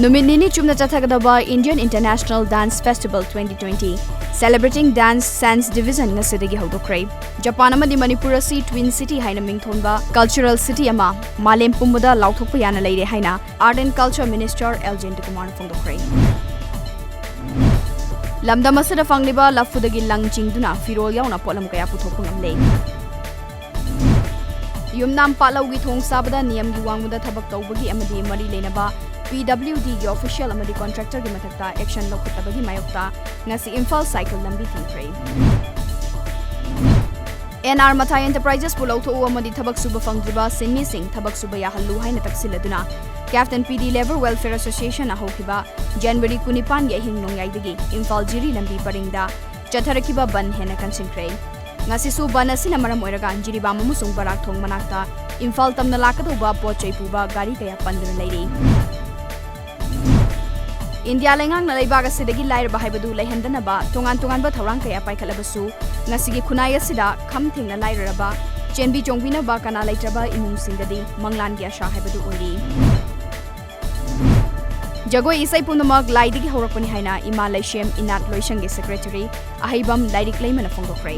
Numinini chumna chathagadaba Indian International Dance Festival 2020 celebrating dance sense division ngasidagi hawdokre. Japan amadi Manipur asi twin city haina mingthonba cultural city ama malem pumbada lauthokpa yana leire haina Art and Culture Minister Elgin Kumar phongdokre. Lamdam asada fangliba lafudagi langjingduna firol yauna polam kaya puthokpa ngamle. Yumnam palawgi thong sabada niyam gi wangmuda thabak tawbagi amadi mari lenaba PWD की official amadi contractor की मथक्ता action लौखतबगी मायोक्ता ngasi Imphal cycle lambi thingkre. NR Mathai Enterprises pulauto amadi thabak suba fangdriba sinmi sing thabak suba yahallu haina taksiladuna Captain PD Labor Welfare Association ahokiba January 19 ge hing nongyai Imphal jiri lambi paringda chatharakiba ban hena kansinkre. Ngasi su ban asina maram oiraga jiriba mamusung barak thong manakta Imphal tamna lakadoba pochai puba gari kaya panduna leiri. India lengang na leibaga sidagi lair bahibadu lehendanaba tongan ba thawrang kaya paikalabasu ngasigi khunai asida kham thingna lairaba chenbi chongbina ba kana laitraba imung singdadi manglan gi asha haibadu ori jagoi isai punamak laidigi horakpani haina ima laishem inat loisang gi secretary ahaibam lairik leimana phongdokre.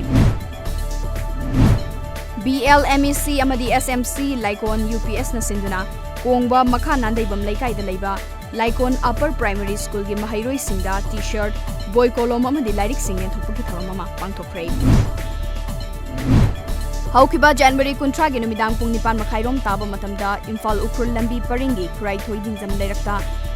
BLMEC amadi SMC Laikon UPS na sinduna kongba makha nandaibam laikai da leiba Laikon Upper Primary School की महाइरोई सिंगा T-shirt boy kolom amadi lairik singin thopki tharamama pangthokre. Haukiba January 19 gi numidang pung 9 makhairom taba matamda Imphal Ukhul lambi paringi khurai thoiding jam leirakta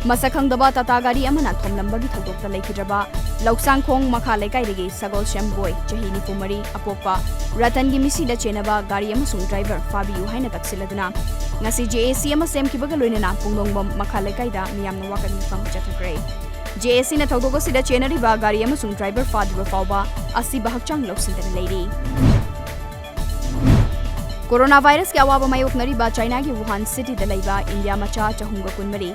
masakhangdaba tata gari amana thomlamba gi thodokta leikidraba lauksang khong makha laikai degi sagol shem boy chahi ni pumari apopa ratan gi misi da chenaba gari amasung driver fabiu haina taksiladuna ngasi JAC ama sem kibaga loinana pungnongbam makha laikai da miyamna wakani fam chathakre. JAC na thogdogo sida chenari ba gari amasung driver fadriba fawba asi bahakchang loksindana leiri. Coronavirus के अवाब मायोकनरी बा China की Wuhan city दलैबा India मचा चहुंगा कुनमरी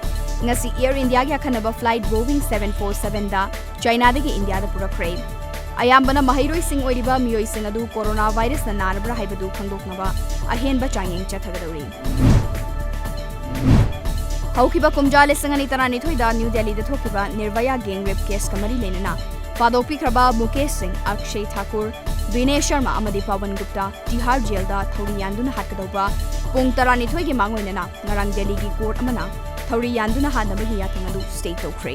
ngasi Air India की अखनबा flight Boeing 747 दा China दगी India दा पुरखरे अयाम्बना महिरोई सिंग ओइरिबा मियोई सिंग अदु corona virus ना नारब्रा हाइबदु खंगदोकनबा अहेनबा चाइयें चथगदौरी हौकिबा कुमजाले संगनी तरानी थोइदा new Delhi दा थोकिबा निर्भया गैंग रेप केस कमरी लेनना पादोपिखरबा मुकेश सिंह अक्षय ठाकुर विनय शर्मा अमदी पवन गुप्ता तिहार जेल दा थौरी यान्दुना हाटकदौबा पुंग तरानी थोइगी मांगोइनना ngarang दिल्ली की कोर्ट अमना थौरी यान्दुना हानबगी याथंगदु स्टे तौख्रे.